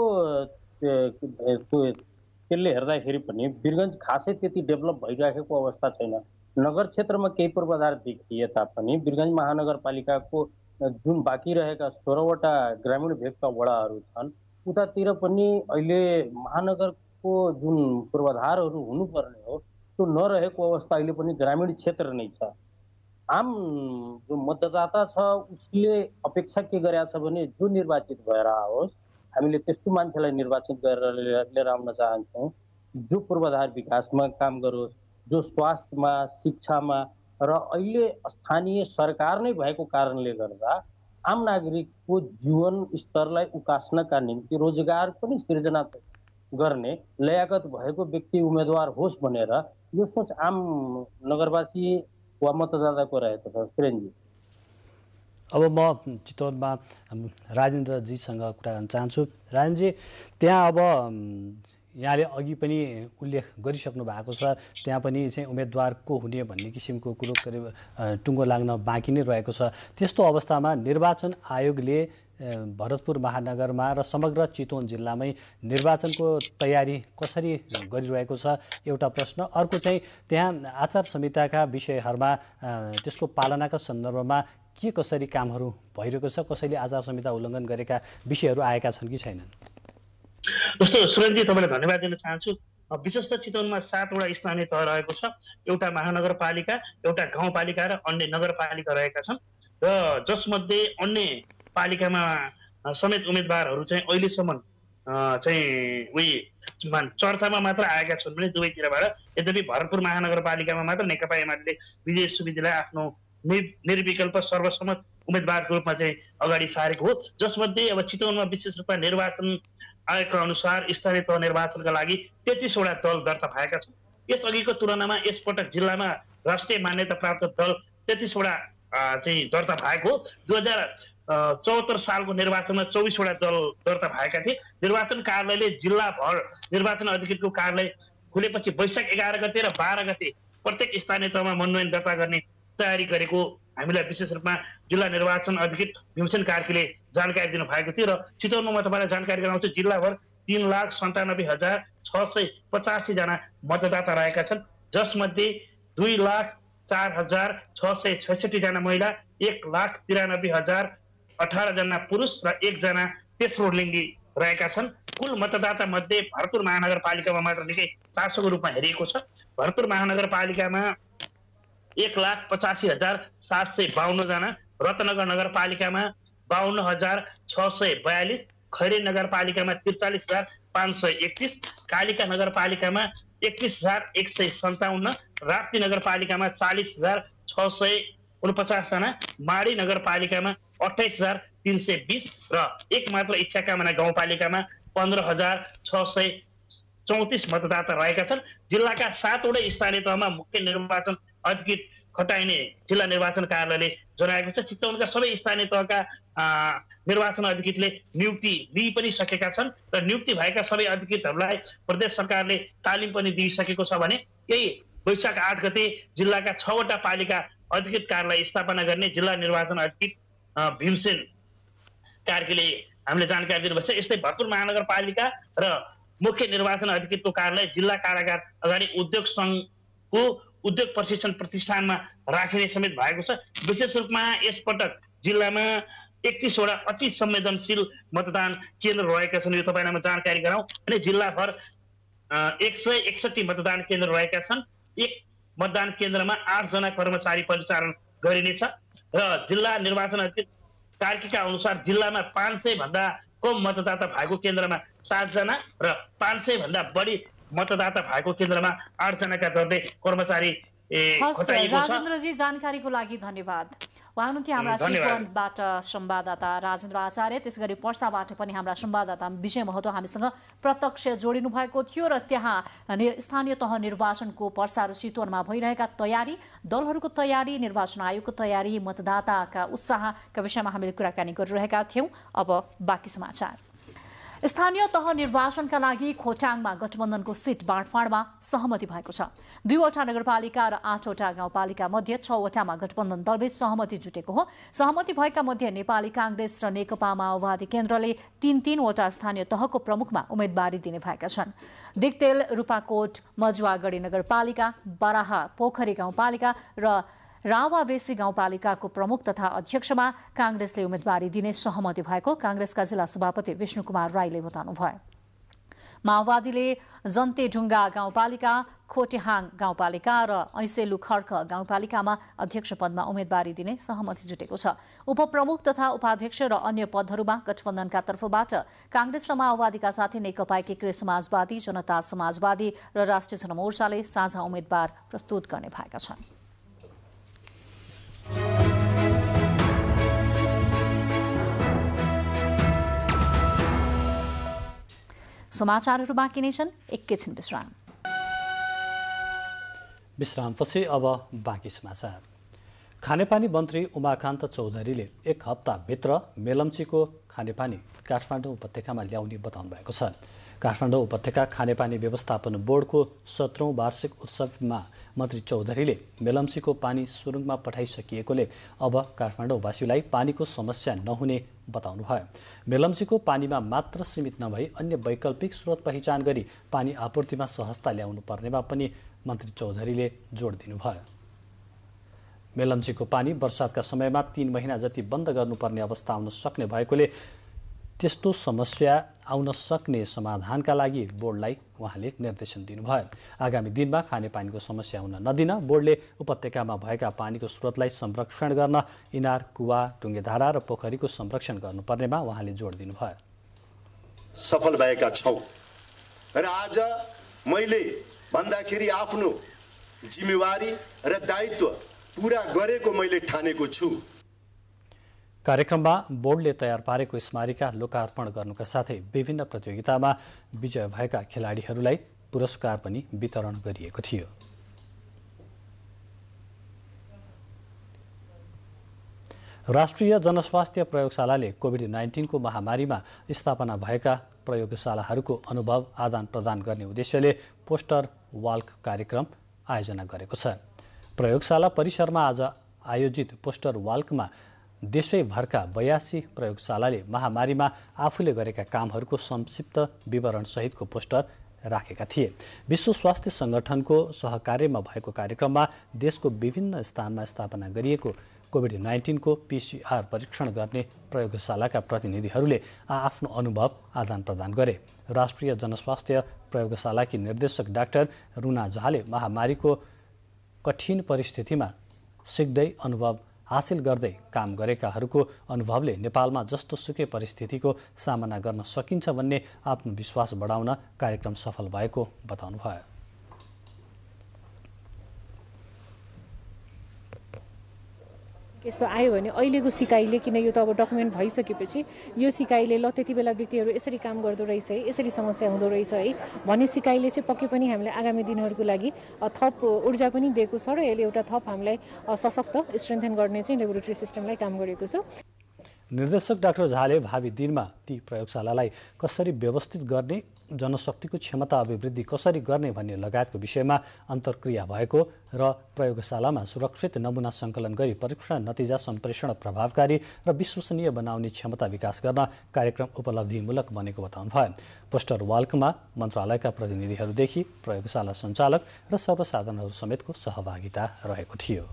त्यसले हेर्दाखेरि पनि वीरगञ्ज खासै त्यति डेभलप भइराखेको अवस्था छैन। नगर क्षेत्रमा केही पूर्वाधार देखिए तापनि वीरगञ्ज महानगरपालिकाको जुन बाँकी रहेका 16वटा ग्रामीण भेगका वडाहरू छन् उतातिर पनि अहिले महानगरको जुन पूर्वाधारहरू हुनुपर्ने हो त्यो नरहेको अवस्था अहिले पनि ग्रामीण क्षेत्र नै छ। आम जो मतदाता छ उसले अपेक्षा के गरेका छ भने जो निर्वाचित भएर आओस्, हामीले त्यस्तो मान्छेलाई निर्वाचित गरेर लिएर आउन चाहन्छौँ जो पूर्वाधार विकासमा काम गरोस्, जो स्वास्थ्यमा, शिक्षामा र अहिले स्थानीय सरकार नै भएको कारणले गर्दा आम नागरिकको जीवन स्तरलाई उकास्नका निम्ति रोजगार पनि सिर्जना गर्ने लयाकत भएको व्यक्ति उम्मेदवार होस् भनेर यो सोच आम नगरवासी वा मतदाताको रहेको छ। सुरेनजी, अब म चितवनमा राजेन्द्रजीसँग कुरा गर्न चाहन्छु। राजेन्द्रजी, त्यहाँ अब यहाँले अघि पनि उल्लेख गरिसक्नु भएको छ, त्यहाँ पनि चाहिँ उम्मेदवार को हुने भन्ने किसिमको कुरो करिब टुङ्गो लाग्न बाँकी नै रहेको छ। त्यस्तो अवस्थामा निर्वाचन आयोगले भरतपुर महानगरमा र समग्र चितवन जिल्लामै निर्वाचनको तयारी कसरी गरिरहेको छ एउटा प्रश्न। अर्को चाहिँ त्यहाँ आचार संहिताका विषयहरूमा त्यसको पालनाका सन्दर्भमा के कसरी कामहरू भइरहेको छ, कसैले आचार संहिता उल्लङ्घन गरेका विषयहरू आएका छन् कि छैनन्? जस्तो सुरेनजी, तपाईँलाई धन्यवाद दिन चाहन्छु। विशेष त चितवनमा 7वटा स्थानीय तह रहेको छ, एउटा महानगरपालिका, एउटा गाउँपालिका र अन्य नगरपालिका रहेका छन् र जसमध्ये अन्य पालिकामा समेत उम्मेदवारहरू चाहिँ अहिलेसम्म चाहिँ चर्चामा मात्र आएका छन् भने दुवैतिरबाट। यद्यपि भरतपुर महानगरपालिकामा मात्र नेकपा एमाले विजय सुवेदीलाई आफ्नो निर्विकल्प सर्वसम्मत उम्मेदवारको रूपमा चाहिँ अगाडि सारेको हो, जसमध्ये अब चितवनमा विशेष रूपमा निर्वाचन आयोगका अनुसार स्थानीय तह निर्वाचनका लागि 33वटा दल दर्ता भएका छन्। यसअघिको तुलनामा यसपटक जिल्लामा राष्ट्रिय मान्यता प्राप्त दल 33वटा चाहिँ दर्ता भएको हो। 2074 सालको निर्वाचनमा 24वटा दल दर्ता भएका थिए। निर्वाचन कार्यालयले जिल्लाभर निर्वाचन अधिकृतको कार्यालय खुलेपछि वैशाख 11 गते र 12 गते प्रत्येक स्थानीय तहमा मनोनयन दर्ता गर्ने तयारी गरेको हामीलाई विशेष रूपमा जिल्ला निर्वाचन अधिकृत भीमसेन कार्कीले जानकारी दिनुभएको थियो। र चितवनमा म तपाईँलाई जानकारी गराउँछु, जिल्लाभर 3,97,685 जना मतदाता रहेका छन्, जसमध्ये 2,04,666 जना महिला, 1,93,018 जना पुरुष र 1 जना तेस्रो लिङ्गी रहेका छन्। कुल मतदाता मध्ये भरतपुर महानगरपालिकामा मात्र निकै चासोको रूपमा हेरिएको छ। भरतपुर महानगरपालिकामा 1,85,752 जना, रत्नगर नगरपालिकामा 52,642, खैरे नगरपालिकामा 43,531, कालिका नगरपालिकामा 31,157, राप्ती नगरपालिकामा 40,649 जना, माडी नगरपालिकामा 28,320 र एक मात्र इच्छाकामना गाउँपालिकामा 15,634 मतदाता रहेका छन्। जिल्लाका 7वटा स्थानीय तहमा मुख्य निर्वाचन अधिकृत खटाइने जिल्ला निर्वाचन कार्यालयले जनाएको छ। चितवनका सबै स्थानीय तहका निर्वाचन अधिकृतले नियुक्ति दिइ पनि सकेका छन् र नियुक्ति भएका सबै अधिकृतहरूलाई प्रदेश सरकारले तालिम पनि दिइसकेको छ भने यही वैशाख 8 गते जिल्लाका 6वटा पालिका अधिकृत कार्यालय स्थापना गर्ने जिल्ला निर्वाचन अधिकृत भीमसेन कार्कीले हामीले जानकारी दिनुभएको छ। यस्तै भरतपुर महानगरपालिका र मुख्य निर्वाचन अधिकृतको कार्यालय जिल्ला कारागार अगाडि उद्योग सङ्घको उद्योग प्रशिक्षण प्रतिष्ठानमा राखिने समेत भएको छ। विशेष रूपमा यसपटक जिल्लामा 31 वटा अति संवेदनशील मतदान केन्द्र रहेका छन्। यो तपाईँलाई म जानकारी गराउँ भने जिल्लाभर 161 मतदान केन्द्र रहेका छन्। एक मतदान केन्द्रमा 8 जना कर्मचारी परिचालन गरिनेछ र जिल्ला निर्वाचन अधिकृत कार्कीका अनुसार जिल्लामा 500 भन्दा कम मतदाता भएको केन्द्रमा 7 जना र 500 भन्दा बढी मतदाता भएको केन्द्रमा 8 जनाका गर्दै कर्मचारी खटाइएको छ। राजेन्द्रजी जानकारीको लागि धन्यवाद। उहाँ हुनुहुन्थ्यो हाम्रा चितवनबाट संवाददाता राजेन्द्र आचार्य। त्यसैगरी पर्साबाट पनि हाम्रा संवाददाता विजय महतो हामीसँग प्रत्यक्ष जोडिनु भएको थियो र त्यहाँ स्थानीय तह निर्वाचनको पर्सा र चितवनमा भइरहेका तयारी, दलहरूको तयारी, निर्वाचन आयोगको तयारी, मतदाताका उत्साहका विषयमा हामीले कुराकानी गरिरहेका थियौं। अब बाँकी समाचार। स्थानीय तह निर्वाचनका लागि खोटाङमा गठबन्धनको सिट बाँडफाँडमा सहमति भएको छ। 2वटा नगरपालिका र 8वटा गाउँपालिका मध्ये 6वटामा गठबन्धन दलबीच सहमति जुटेको हो। सहमति भएका मध्ये नेपाली कांग्रेस र नेकपा माओवादी केन्द्रले 3-3वटा स्थानीय तहको प्रमुखमा उम्मेदवारी दिने भएका छन्। दिक्तेल, रूपाकोट, मजुवागढी नगरपालिका, बाराहा पोखरी गाउँपालिका र रावाबेसी गाउँपालिकाको प्रमुख तथा अध्यक्षमा कांग्रेसले उम्मेदवारी दिने सहमति भएको कांग्रेसका जिल्ला सभापति विष्णु कुमार राईले बताउनुभयो। माओवादीले जन्तेढुङ्गा गाउँपालिका, खोटेहाङ गाउँपालिका र ऐसेलु खड्क गाउँपालिकामा अध्यक्ष पदमा उम्मेदवारी दिने सहमति जुटेको छ। उपप्रमुख तथा उपाध्यक्ष र अन्य पदहरूमा गठबन्धनका तर्फबाट कांग्रेस र माओवादीका साथै नेकपा एकीकृत समाजवादी, जनता समाजवादी र राष्ट्रिय जनमोर्चाले साझा उम्मेद्वार प्रस्तुत गर्ने भएका छन्। समाचारहरू बाँकी नै छन्, एकैछिन विश्राम। विश्रामपछि अब बाँकी समाचार। खानेपानी मन्त्री उमाकान्त चौधरीले 1 हप्ताभित्र मेलम्चीको खानेपानी काठमाडौँ उपत्यकामा ल्याउने बताउनु भएको छ। काठमाडौँ उपत्यका खानेपानी व्यवस्थापन बोर्डको 17औं वार्षिक उत्सवमा मन्त्री चौधरीले मेलम्चीको पानी सुरुङमा पठाइसकिएकोले अब काठमाडौँवासीलाई पानीको समस्या नहुने बताउनुभयो। मेलम्चीको पानीमा मात्र सीमित नभई अन्य वैकल्पिक स्रोत पहिचान गरी पानी आपूर्तिमा सहजता ल्याउनु पर्नेमा पनि मन्त्री चौधरीले जोड दिनुभयो। मेलम्चीको पानी वर्षातका समयमा 3 महिना जति बन्द गर्नुपर्ने अवस्था आउन सक्ने भएकोले त्यस्तो समस्या आउन सक्ने समाधानका लागि बोर्डलाई उहाँले निर्देशन दिनुभयो। आगामी दिनमा खानेपानीको समस्या आउन नदिन बोर्डले उपत्यकामा भएका पानीको स्रोतलाई संरक्षण गर्न इनार, कुवा, ढुङ्गेधारा र पोखरीको संरक्षण गर्नुपर्नेमा उहाँले जोड दिनुभयो। सफल भएका छौं र आज मैले भन्दाखेरि आफ्नो जिम्मेवारी र दायित्व पूरा गरेको मैले ठानेको छु। कार्यक्रममा बोर्डले तयार पारेको स्मारिका लोकार्पण गर्नुका साथै विभिन्न प्रतियोगितामा विजय भएका खेलाडीहरूलाई पुरस्कार पनि वितरण गरिएको थियो। राष्ट्रिय जनस्वास्थ्य प्रयोगशालाले कोभिड-19 को महामारीमा स्थापना भएका प्रयोगशालाहरूको अनुभव आदान प्रदान गर्ने उद्देश्यले पोस्टर वाल्क कार्यक्रम आयोजना गरेको छ। प्रयोगशाला परिसरमा आज आयोजित पोस्टर वाल्कमा देशैभरका 82 प्रयोगशालाले महामारीमा आफूले गरेका कामहरूको संक्षिप्त विवरण सहितको पोस्टर राखेका थिए। विश्व स्वास्थ्य संगठनको सहकार्यमा भएको कार्यक्रममा देशको विभिन्न स्थानमा स्थापना गरिएको कोभिड-19 को PCR परीक्षण गर्ने प्रयोगशालाका प्रतिनिधिहरूले आफ्नो अनुभव आदान प्रदान गरे। राष्ट्रिय जनस्वास्थ्य प्रयोगशालाकी निर्देशक डाक्टर रुना झाले महामारीको कठिन परिस्थितिमा सिक्दै अनुभव हासिल गर्दै काम गरेकाहरूको अनुभवले नेपालमा जस्तो सुकै परिस्थितिको सामना गर्न सकिन्छ भन्ने आत्मविश्वास बढाउन कार्यक्रम सफल भएको बताउनुभयो। यस्तो आयो भने अहिलेको सिकाइले, किन यो त अब डकुमेन्ट भइसकेपछि यो सिकाइले ल त्यति बेला व्यक्तिहरू यसरी काम गर्दो रहेछ है, यसरी समस्या हुँदो रहेछ है भन्ने सिकाइले चाहिँ पक्कै पनि हामीलाई आगामी दिनहरूको लागि थप ऊर्जा पनि दिएको छ र यसले एउटा थप हामीलाई सशक्त स्ट्रेन्थेन गर्ने चाहिँ लेबोरेटरी सिस्टमलाई काम गरेको छ। निर्देशक डाक्टर झाले भावी दिनमा ती प्रयोगशालालाई कसरी व्यवस्थित गर्ने, जनशक्तिको क्षमता अभिवृद्धि कसरी गर्ने भन्ने लगायतको विषयमा अन्तर्क्रिया भएको र प्रयोगशालामा सुरक्षित नमुना सङ्कलन गरी परीक्षण नतिजा सम्प्रेषण प्रभावकारी र विश्वसनीय बनाउने क्षमता विकास गर्न कार्यक्रम उपलब्धिमूलक बनेको बताउनुभयो। पोस्टर वालमा मन्त्रालयका प्रतिनिधिहरूदेखि प्रयोगशाला सञ्चालक र सर्वसाधारणहरू समेतको सहभागिता रहेको थियो।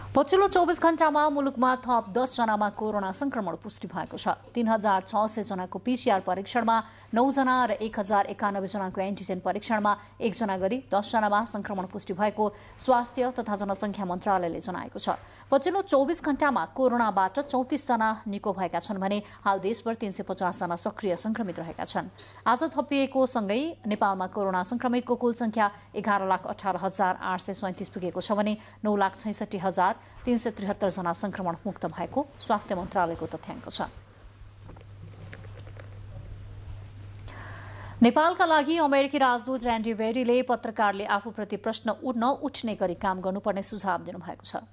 पछिल्लो 24 घण्टामा मुलुकमा थप 10 जनामा कोरोना संक्रमण पुष्टि भएको छ। 3600 जनाको पीसीआर परीक्षणमा 9 जना र 1091 जनाको एन्टिजेन परीक्षणमा 1 जना गरी 10 जनामा संक्रमण पुष्टि भएको स्वास्थ्य तथा जनसङ्ख्या मन्त्रालयले जनाएको छ। पछिल्लो 24 घण्टामा कोरोनाबाट 34 जना निको भएका छन् भने हाल देशभर 350 जना सक्रिय संक्रमित रहेका छन्। आज थपिएको सँगै नेपालमा कोरोना संक्रमितको कुल संख्या 11,18,837 पुगेको छ भने 9,66,373 जना संक्रमण मुक्त भएको स्वास्थ्य मन्त्रालयको तथ्याङ्क छ। नेपालका लागि अमेरिकी राजदूत र्यान्डी भेरीले पत्रकारले आफूप्रति प्रश्न नउठ्ने गरी काम गर्नुपर्ने सुझाव दिनुभएको छ।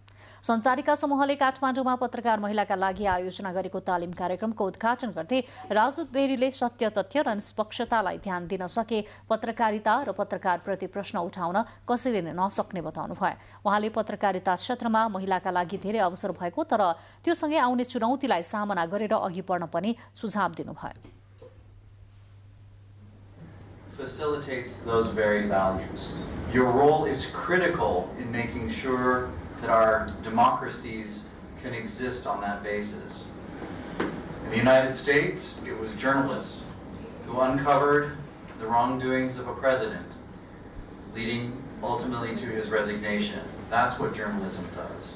सञ्चारिका समूहले काठमाडौँमा पत्रकार महिलाका लागि आयोजना गरेको तालिम कार्यक्रमको उद्घाटन गर्दै राजदूत भेरीले सत्य तथ्य र निष्पक्षतालाई ध्यान दिन सके पत्रकारिता र पत्रकारप्रति प्रश्न उठाउन कसैले नसक्ने बताउनुभयो। उहाँले पत्रकारिता क्षेत्रमा महिलाका लागि धेरै अवसर भएको तर त्यो सँगै आउने चुनौतीलाई सामना गरेर अघि बढ्न पनि सुझाव दिनुभयो। Facilitates those very values. Your role is critical in making sure that our democracies can exist on that basis. In the United States, it was journalists who uncovered the wrongdoings of a president, leading ultimately to his resignation. That's what journalism does.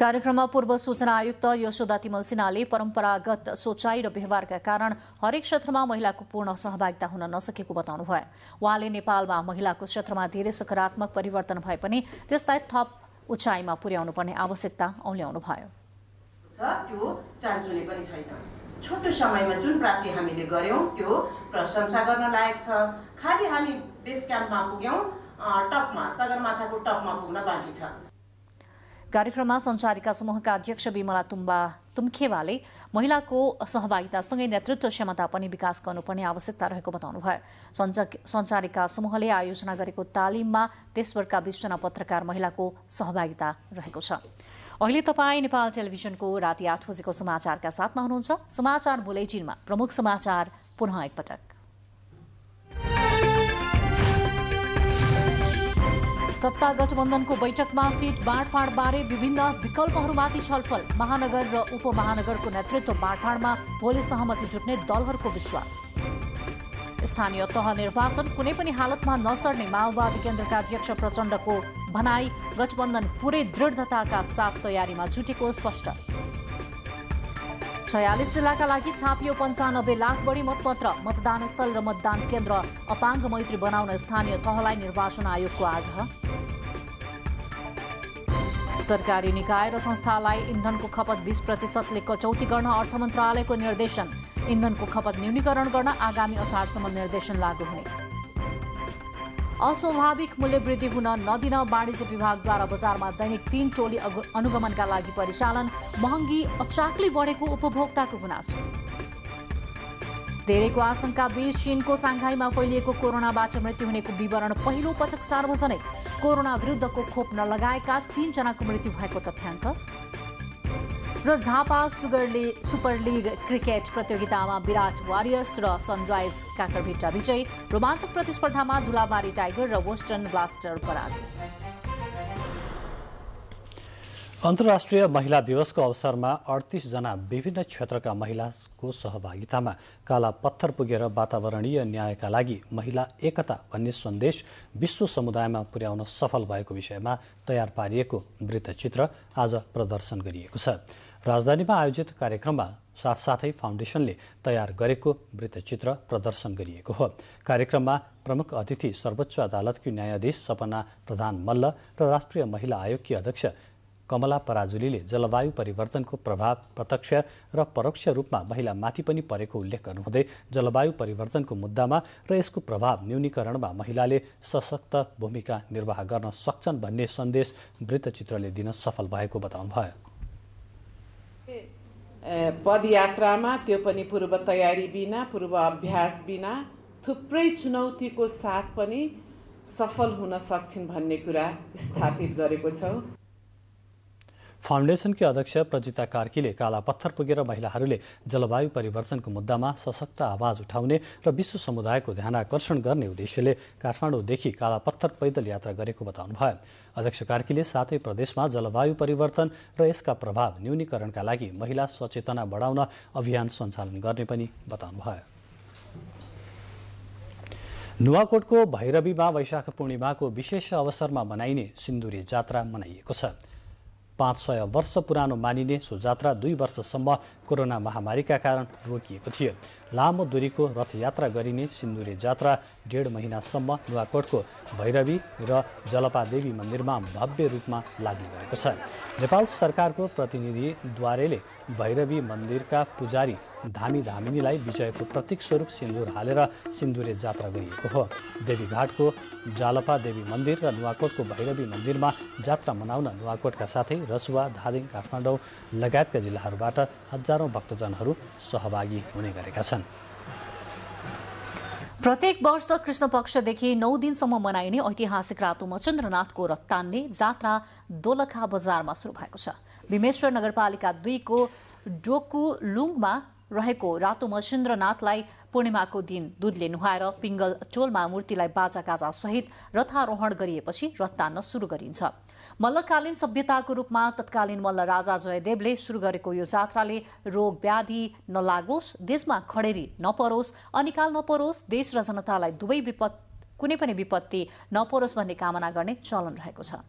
कार्यक्रममा पूर्व सूचना आयुक्त यशोदा तिमल सिन्हाले परम्परागत सोचाइ र व्यवहारका कारण हरेक क्षेत्रमा महिलाको पूर्ण सहभागिता हुन नसकेको बताउनुभयो। उहाँले नेपालमा महिलाको क्षेत्रमा धेरै सकारात्मक परिवर्तन भए पनि त्यसलाई थप उचाइमा पुर्याउनु पर्ने आवश्यकता औल्याउनुभयो। त्यो चान्चुने पनि छैन। छोटो समयमा जुन प्राप्ति हामीले गर्यौं त्यो प्रशंसा गर्न लायक छ। खाली हामी बेस क्याम्पमा पुग्यौं, टपमा सगरमाथाको टपमा पुग्न बाँकी छ। कार्यक्रममा सञ्चारिका समूहका अध्यक्ष विमला तुम्खेवाले महिलाको सहभागितासँगै नेतृत्व क्षमता पनि विकास गर्नुपर्ने आवश्यकता रहेको बताउनुभयो। सञ्चारिका समूहले आयोजना गरेको तालिममा देशभरका 20 जना पत्रकार महिलाको सहभागिता रहेको छ। अहिले तपाईँ नेपाल टेलिभिजनको राति 8 बजेको समाचारका साथमा हुनुहुन्छ। समाचार बुलेटिनमा प्रमुख समाचार पुनः एकपटक। सत्ता गठबन्धनको बैठकमा सीट बाँडफाँडबारे विभिन्न विकल्पहरूमाथि छलफल। महानगर र उपमहानगरको नेतृत्व बाँडफाँडमा भोलि सहमति जुट्ने दलहरूको विश्वास। स्थानीय तह निर्वाचन कुनै पनि हालतमा नसर्ने माओवादी केन्द्रका अध्यक्ष प्रचण्डको भनाई। गठबन्धन पूरै दृढताका साथ तयारीमा जुटेको स्पष्ट। 46 जिल्लाका लागि छापियो 95 लाख बढी मतपत्र। मतदान स्थल र मतदान केन्द्र अपाङ्ग मैत्री बनाउन स्थानीय तहलाई निर्वाचन आयोगको आग्रह। सरकारी निकाय र संस्थालाई इन्धनको खपत 20% कटौती गर्न अर्थ मन्त्रालयको निर्देशन। इन्धनको खपत न्यूनीकरण गर्न आगामी असारसम्म निर्देशन लागू हुने। अस्वाभाविक मूल्य वृद्धि हुन नदिन वाणिज्य विभागद्वारा बजारमा दैनिक 3 टोली अनुगमनका लागि परिचालन। महँगी अचाकले बढेको उपभोक्ताको गुनासो। धेरैको आशंका बीच चीनको सांघाईमा फैलिएको कोरोनाबाट मृत्यु हुनेको विवरण पहिलो पटक सार्वजनिक। कोरोना विरुद्धको खोप नलगाएका 3 जनाको मृत्यु भएको तथ्याङ्क। र झापा सुपर लीग क्रिकेट प्रतियोगितामा विराट वारियर्स र सनराइज काँकरभिट्टा विजयी। रोमाञ्चक प्रतिस्पर्धामा दुलाबारी टाइगर र वेस्टर्न ब्लास्टर पराजित। अन्तर्राष्ट्रिय महिला दिवसको अवसरमा 38 जना विभिन्न क्षेत्रका महिलाको सहभागितामा काला पत्थर पुगेर वातावरणीय न्यायका लागि महिला एकता भन्ने सन्देश विश्व समुदायमा पुर्याउन सफल भएको विषयमा तयार पारिएको वृत्तचित्र आज प्रदर्शन गरिएको छ। राजधानीमा आयोजित कार्यक्रममा साथसाथै फाउन्डेसनले तयार गरेको वृत्तचित्र प्रदर्शन गरिएको हो। कार्यक्रममा प्रमुख अतिथि सर्वोच्च अदालतकी न्यायाधीश सपना प्रधान मल्ल र राष्ट्रिय महिला आयोगकी अध्यक्ष कमला पराजुलीले जलवायु परिवर्तनको प्रभाव प्रत्यक्ष र परोक्ष रूपमा महिलामाथि पनि परेको उल्लेख गर्नुहुँदै जलवायु परिवर्तनको मुद्दामा र यसको प्रभाव न्यूनीकरणमा महिलाले सशक्त भूमिका निर्वाह गर्न सक्छन् भन्ने सन्देश वृत्तचित्रले दिन सफल भएको बताउनुभयो। पदयात्रामा त्यो पनि पूर्व तयारी बिना, पूर्व अभ्यास बिना थुप्रै चुनौतीको साथ पनि सफल हुन सक्छन् भन्ने कुरा स्थापित गरेको छ। फाउन्डेसनकी अध्यक्ष प्रजिता कार्कीले कालापत्थर पुगेर महिलाहरूले जलवायु परिवर्तनको मुद्दामा सशक्त आवाज उठाउने र विश्व समुदायको ध्यानाकर्षण गर्ने उद्देश्यले काठमाडौँदेखि कालापत्थर पैदल यात्रा गरेको बताउनुभयो। अध्यक्ष कार्कीले सातै प्रदेशमा जलवायु परिवर्तन र यसका प्रभाव न्यूनीकरणका लागि महिला सचेतना बढाउन अभियान सञ्चालन गर्ने पनि बताउनुभयो। नुवाकोटको भैरवीमा वैशाख पूर्णिमाको विशेष अवसरमा मनाइने सिन्दुरे जात्रा मनाइएको छ। 500 वर्ष पुरानो मानिने सो जात्रा 2 वर्षसम्म कोरोना महामारीका कारण रोकिएको थियो। लामो दूरीको रथयात्रा गरिने सिन्दुरे जात्रा 1.5 महिनासम्म नुवाकोटको भैरवी र जलपादेवी मन्दिरमा भव्य रूपमा लाग्ने गरेको छ। नेपाल सरकारको प्रतिनिधिद्वाराले भैरवी मन्दिरका पुजारी धामी धामिनीलाई विजयको प्रतीक स्वरूप सिन्दूर हालेर सिन्दुरे जात्रा गरिएको हो। देवीघाटको जालपा देवी मन्दिर र नुवाकोटको भैरवी मन्दिरमा जात्रा मनाउन नुवाकोटका साथै रसुवा, धादिङ, काठमाडौँ लगायतका जिल्लाहरूबाट हजारौं भक्तजनहरू सहभागी हुने गरेका छन्। प्रत्येक वर्ष कृष्ण पक्षदेखि 9 दिनसम्म मनाइने ऐतिहासिक रातो मचन्द्रनाथको रथ तान्ने जात्रा दोलखा बजारमा शुरू भएको छ। भीमेश्वर नगरपालिका 2 को डोकुलुङमा रहेको रातो मचन्द्रनाथलाई पूर्णिमाको दिन दूधले नुहाएर पिङ्गल टोलमा मूर्तिलाई बाजागाजा सहित रथारोहण गरिएपछि रथ तान्न शुरू गरिन्छ। मल्लकालीन सभ्यताको रूपमा तत्कालीन मल्ल राजा जयदेवले शुरू गरेको यो जात्राले रोग व्याधि नलागोस्, देशमा खडेरी नपरोस्, अनिकाल नपरोस्, देश र जनतालाई कुनै पनि विपत्ति नपरोस् भन्ने कामना गर्ने चलन रहेको छ।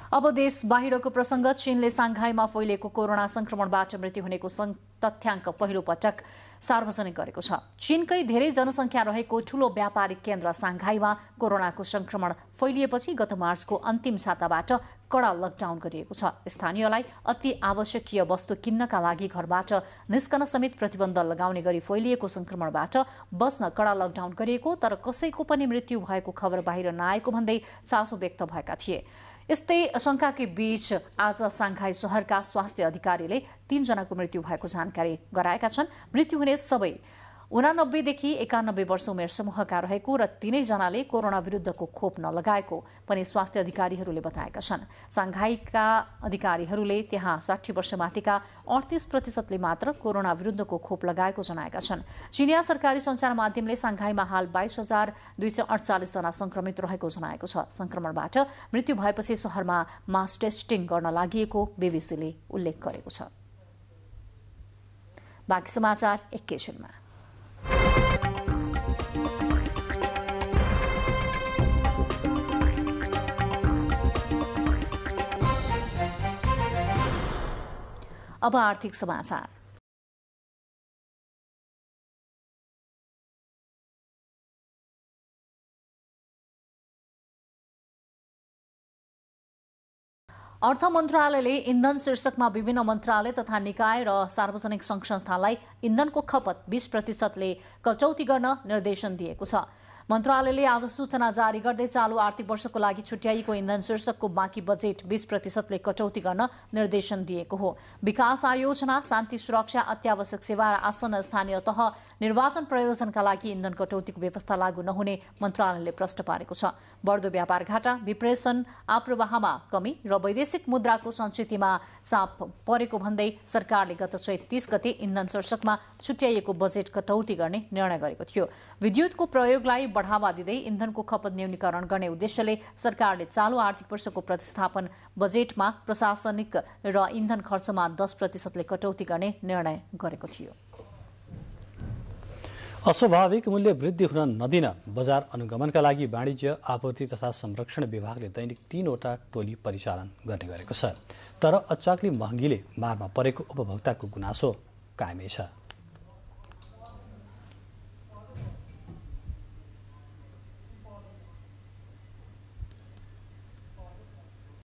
अब देश बाहिरको प्रसंग। चीनले सांघाईमा फैलिएको कोरोना संक्रमणबाट मृत्यु हुनेको तथ्याङ्क पहिलो पटक सार्वजनिक गरेको छ। चीनकै धेरै जनसंख्या रहेको ठूलो व्यापारिक केन्द्र सांघाईमा कोरोनाको संक्रमण फैलिएपछि गत मार्चको अन्तिम साताबाट कड़ा लकडाउन गरिएको छ। स्थानीयलाई अति आवश्यकीय वस्तु किन्नका लागि घरबाट निस्कन समेत प्रतिबन्ध लगाउने गरी फैलिएको संक्रमणबाट बस्न कड़ा लकडाउन गरिएको, तर कसैको पनि मृत्यु भएको खबर बाहिर नआएको भन्दै चासो व्यक्त भएका थिए। यस्तै आशंकाकै बीच आज सांघाई शहरका स्वास्थ्य अधिकारीले 3 जनाको मृत्यु भएको जानकारी गराएका छन्। मृत्यु हुने सबै 89 देखि 91 वर्ष उमेर समूहका रहेको र 3 जनाले कोरोना विरुद्धको खोप नलगाएको पनि स्वास्थ्य अधिकारीहरूले बताएका छन्। सांघाईका अधिकारीहरूले त्यहाँ 60 वर्ष माथिका 38% मात्र कोरोना विरुद्धको खोप लगाएको जनाएका छन्। चिनिया सरकारी सञ्चार माध्यमले सांघाईमा हाल 22,248 जना संक्रमित रहेको जनाएको छ। संक्रमणबाट मृत्यु भएपछि शहरमा मास टेस्टिङ गर्न लागि बीबीसीले उल्लेख गरेको छ। बाँकी समाचार एकैछिनमा। अब आर्थिक समाचार। अर्थ मन्त्रालयले इन्धन शीर्षकमा विभिन्न मन्त्रालय तथा निकाय र सार्वजनिक संघ संस्थालाई इन्धनको खपत 20% कटौती गर्न निर्देशन दिएको छ। मन्त्रालयले आज सूचना जारी गर्दै चालू आर्थिक वर्षको लागि छुट्याइएको इन्धन शीर्षकको बाँकी बजेट 20% कटौती गर्न निर्देशन दिएको हो। विकास आयोजना, शान्ति सुरक्षा, अत्यावश्यक सेवा र आसन्न स्थानीय तह निर्वाचन प्रयोजनका लागि इन्धन कटौतीको व्यवस्था लागू नहुने मन्त्रालयले प्रश्न पारेको छ। बढ्दो व्यापार घाटा, विप्रेषण, आप्रवाहमा कमी र वैदेशिक मुद्राको संचितिमा चाप परेको भन्दै सरकारले गत चैत 30 गते इन्धन शीर्षकमा छुट्याइएको बजेट कटौती गर्ने निर्णय गरेको थियो। विद्युतको प्रयोगलाई बढ़ावा दिँदै इन्धनको खपत न्यूनीकरण गर्ने उद्देश्यले सरकारले चालू आर्थिक वर्षको प्रतिस्थापन बजेटमा प्रशासनिक र इन्धन खर्चमा 10% कटौती गर्ने निर्णय गरेको थियो। अस्वाभाविक मूल्य वृद्धि हुन नदिन बजार अनुगमनका लागि वाणिज्य आपूर्ति तथा संरक्षण विभागले दैनिक 3वटा टोली परिचालन गर्ने गरेको छ। तर अचाक्ली महँगीले मारमा परेको उपभोक्ताको गुनासो कायमै छ।